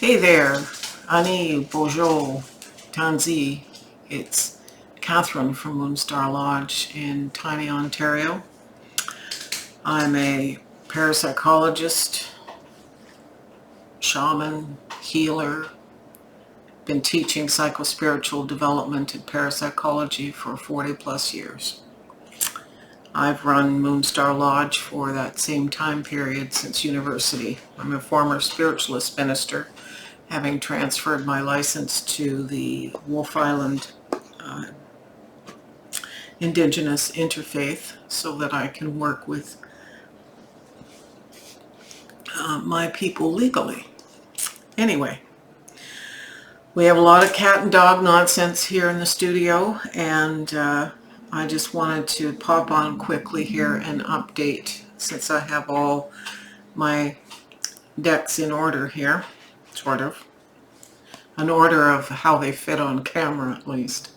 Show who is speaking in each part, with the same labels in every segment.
Speaker 1: Hey there, Ani Bonjour Tanzi. It's Catherine from Moonstar Lodge in tiny Ontario. I'm a parapsychologist, shaman, healer. Been teaching psychospiritual development and parapsychology for 40 plus years. I've run Moonstar Lodge for that same time period since university. I'm a former spiritualist minister, having transferred my license to the Wolf Island Indigenous Interfaith so that I can work with my people legally. Anyway, we have a lot of cat and dog nonsense here in the studio, and I just wanted to pop on quickly here and update, since I have all my decks in order here, sort of. An order of how they fit on camera, at least.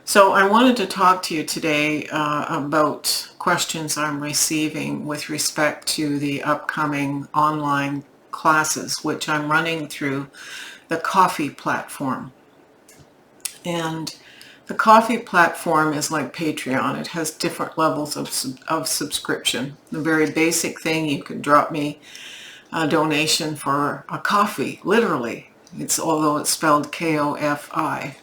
Speaker 1: So I wanted to talk to you today about questions I'm receiving with respect to the upcoming online classes, which I'm running through the Ko-fi platform. And the Ko-fi platform is like Patreon. It has different levels of subscription. The very basic thing, you can drop me a donation for a coffee, literally. Although it's spelled K-O-F-I.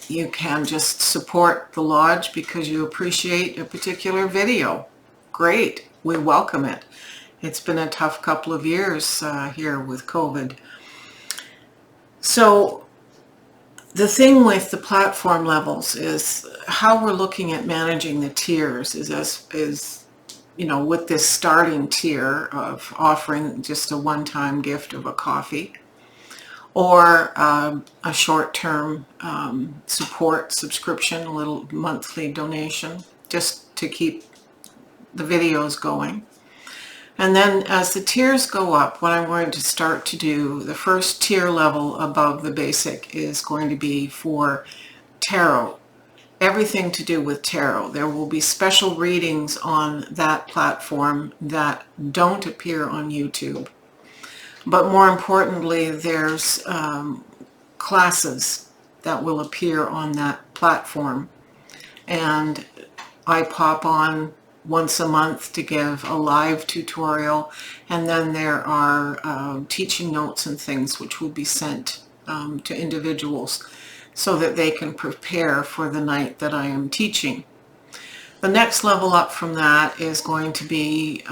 Speaker 1: You can just support the lodge because you appreciate a particular video. Great, we welcome it. It's been a tough couple of years here with COVID. So the thing with the platform levels is how we're looking at managing the tiers is you know, with this starting tier of offering just a one-time gift of a coffee, or a short-term support subscription, a little monthly donation, just to keep the videos going. And then as the tiers go up, what I'm going to start to do, the first tier level above the basic is going to be for tarot. Everything to do with tarot. There will be special readings on that platform that don't appear on YouTube. But more importantly, there's classes that will appear on that platform. And I pop on once a month to give a live tutorial. And then there are teaching notes and things which will be sent to individuals so that they can prepare for the night that I am teaching. The next level up from that is going to be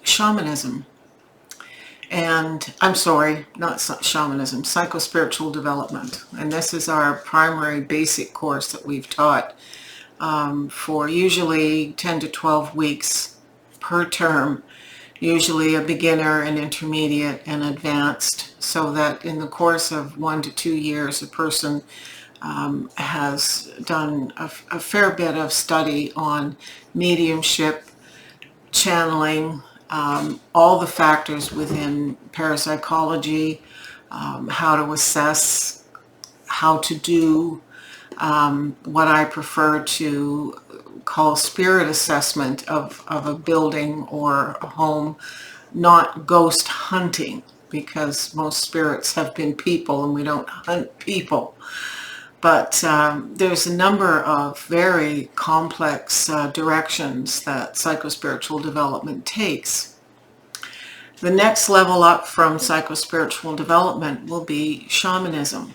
Speaker 1: shamanism. And I'm sorry, not shamanism, psychospiritual development. And this is our primary basic course that we've taught for usually 10 to 12 weeks per term, usually a beginner, an intermediate, and advanced, so that in the course of 1 to 2 years, a person has done a fair bit of study on mediumship, channeling, all the factors within parapsychology, how to assess, how to do what I prefer to call spirit assessment of a building or a home, not ghost hunting, because most spirits have been people and we don't hunt people. But there's a number of very complex directions that psychospiritual development takes. The next level up from psychospiritual development will be shamanism.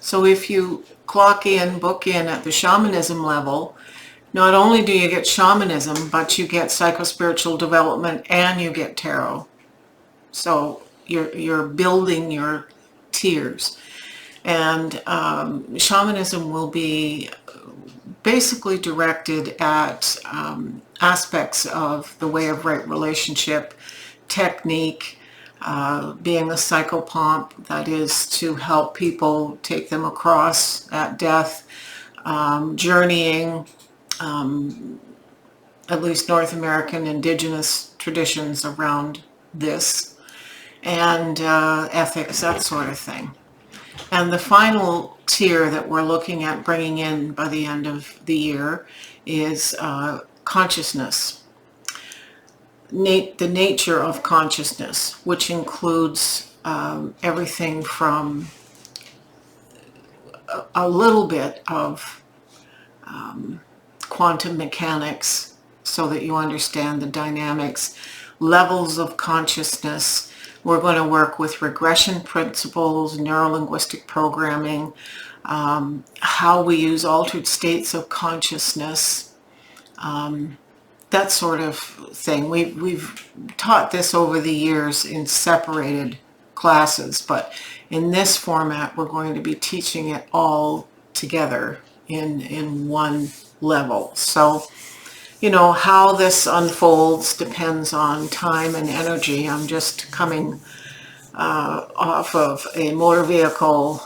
Speaker 1: So if you clock in, book in at the shamanism level, not only do you get shamanism, but you get psychospiritual development and you get tarot. So you're building your tiers. And shamanism will be basically directed at aspects of the way of right relationship, technique, being a psychopomp, that is to help people take them across at death, journeying, at least North American indigenous traditions around this, and ethics, that sort of thing. And the final tier that we're looking at bringing in by the end of the year is consciousness. The nature of consciousness, which includes everything from a little bit of quantum mechanics so that you understand the dynamics, levels of consciousness. We're going to work with regression principles, neurolinguistic programming, how we use altered states of consciousness, that sort of thing. We've taught this over the years in separated classes, but in this format we're going to be teaching it all together in one level. So, you know, how this unfolds depends on time and energy. I'm just coming off of a motor vehicle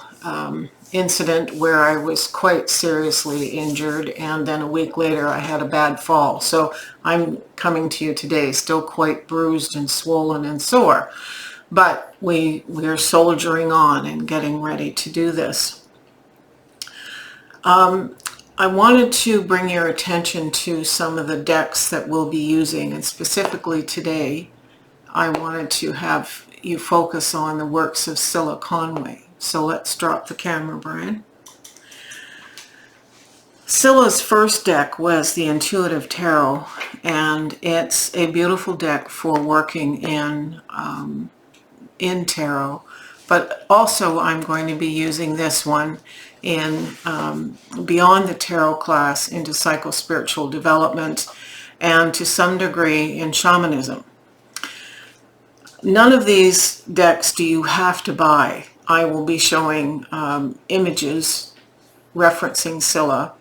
Speaker 1: incident where I was quite seriously injured, and then a week later I had a bad fall. So I'm coming to you today still quite bruised and swollen and sore, but we're soldiering on and getting ready to do this. I wanted to bring your attention to some of the decks that we'll be using, and specifically today I wanted to have you focus on the works of Scylla Conway. So let's drop the camera, Brian. Scylla's first deck was the Intuitive Tarot, and it's a beautiful deck for working in tarot. But also I'm going to be using this one in beyond the tarot class into psychospiritual development and to some degree in shamanism. None of these decks do you have to buy. I will be showing images referencing Scylla,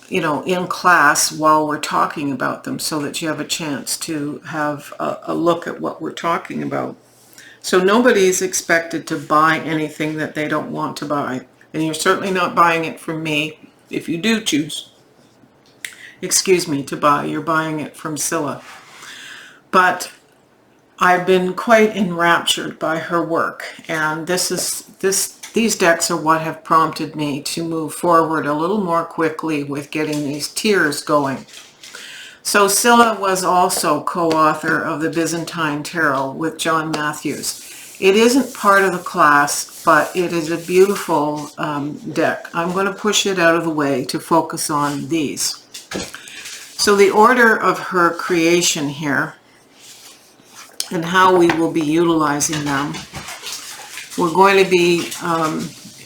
Speaker 1: you know, in class while we're talking about them, so that you have a chance to have a look at what we're talking about. So nobody's expected to buy anything that they don't want to buy. And you're certainly not buying it from me if you do choose, excuse me, to buy. You're buying it from Scylla. But I've been quite enraptured by her work, and these decks are what have prompted me to move forward a little more quickly with getting these tiers going. So Scylla was also co-author of the Byzantine Tarot with John Matthews. It isn't part of the class, but it is a beautiful deck. I'm going to push it out of the way to focus on these. So the order of her creation here and how we will be utilizing them. We're going to be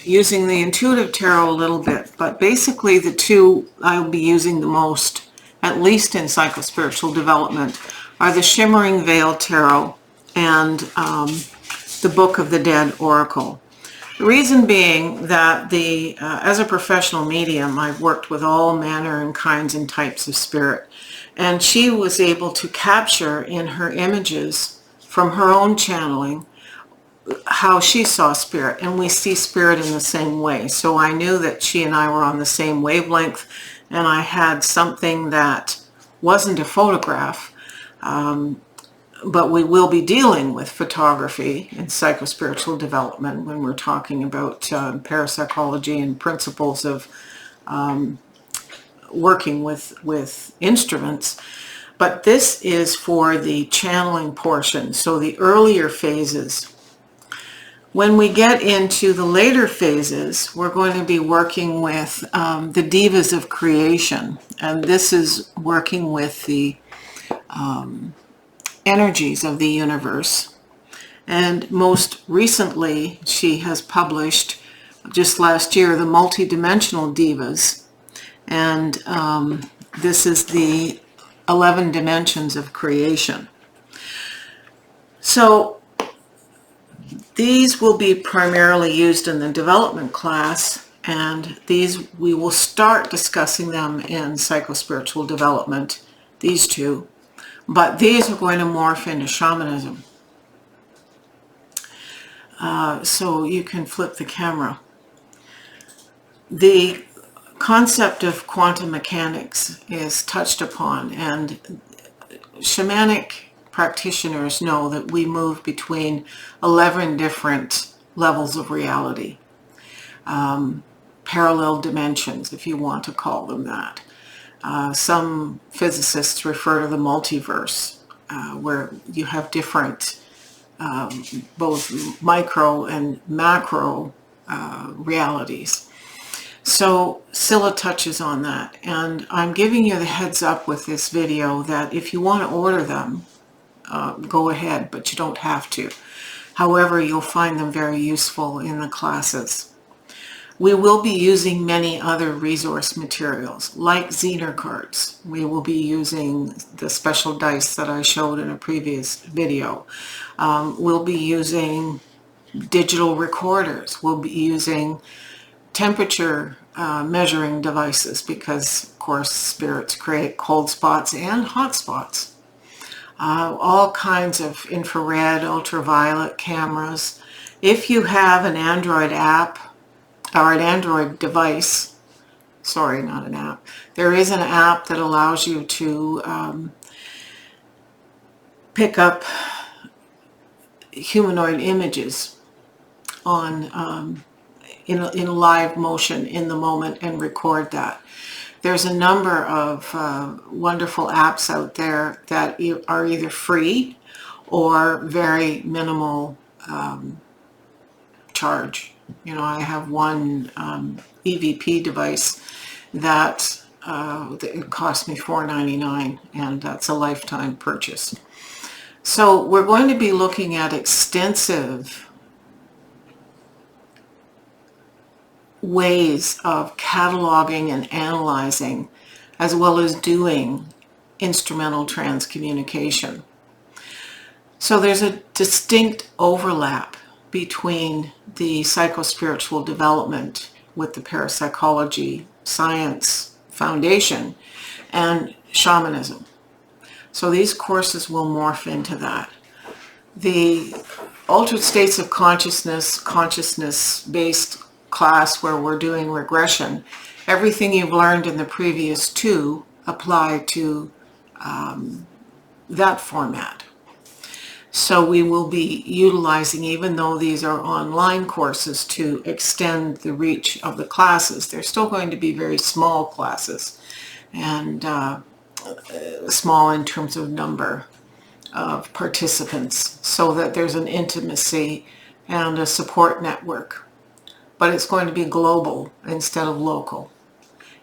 Speaker 1: using the Intuitive Tarot a little bit, but basically the two I'll be using the most, at least in psychospiritual development, are the Shimmering Veil Tarot and the Book of the Dead Oracle. The reason being that as a professional medium, I've worked with all manner and kinds and types of spirit, and she was able to capture in her images from her own channeling how she saw spirit, and we see spirit in the same way. So I knew that she and I were on the same wavelength, and I had something that wasn't a photograph, but we will be dealing with photography and psychospiritual development when we're talking about parapsychology and principles of working with instruments. But this is for the channeling portion, so the earlier phases. When we get into the later phases, we're going to be working with the Divas of Creation, and this is working with the energies of the universe. And most recently, she has published, just last year, the Multidimensional Divas, and this is the 11 dimensions of creation. So these will be primarily used in the development class, and these we will start discussing them in psychospiritual development, these two, but these are going to morph into shamanism. So you can flip the camera. The concept of quantum mechanics is touched upon, and shamanic practitioners know that we move between 11 different levels of reality, parallel dimensions, if you want to call them that. Some physicists refer to the multiverse, where you have different both micro and macro realities. So Scylla touches on that, and I'm giving you the heads up with this video that if you want to order them, go ahead, but you don't have to. However, you'll find them very useful in the classes. We will be using many other resource materials like Zener cards. We will be using the special dice that I showed in a previous video. We'll be using digital recorders. We'll be using temperature measuring devices because, of course, spirits create cold spots and hot spots. All kinds of infrared, ultraviolet cameras. If you have an Android app or an Android device, sorry, not an app, there is an app that allows you to pick up humanoid images on in live motion in the moment and record that. There's a number of wonderful apps out there that are either free or very minimal charge. You know, I have one EVP device that it cost me $4.99, and that's a lifetime purchase. So we're going to be looking at extensive ways of cataloging and analyzing, as well as doing instrumental transcommunication. So there's a distinct overlap between the psychospiritual development with the parapsychology science foundation and shamanism. So these courses will morph into that. The altered states of consciousness, consciousness-based class where we're doing regression, everything you've learned in the previous two apply to that format. So we will be utilizing, even though these are online courses, to extend the reach of the classes. They're still going to be very small classes, and small in terms of number of participants, so that there's an intimacy and a support network. But it's going to be global instead of local.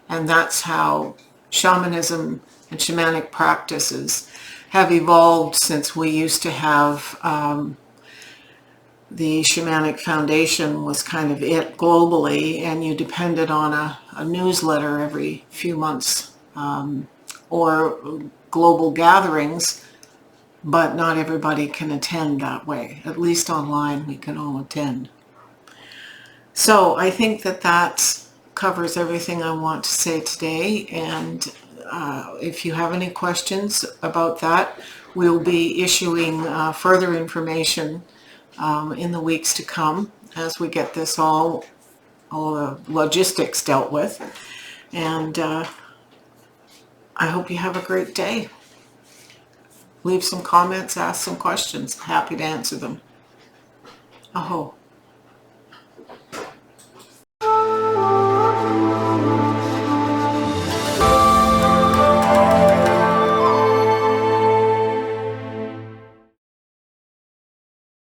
Speaker 1: And that's how shamanism and shamanic practices have evolved since we used to have the Shamanic Foundation was kind of it globally, and you depended on a newsletter every few months or global gatherings, but not everybody can attend that way. At least online we can all attend. So I think that covers everything I want to say today, and if you have any questions about that, we'll be issuing further information in the weeks to come as we get this all the logistics dealt with. And I hope you have a great day. Leave some comments, ask some questions. Happy to answer them. Aho.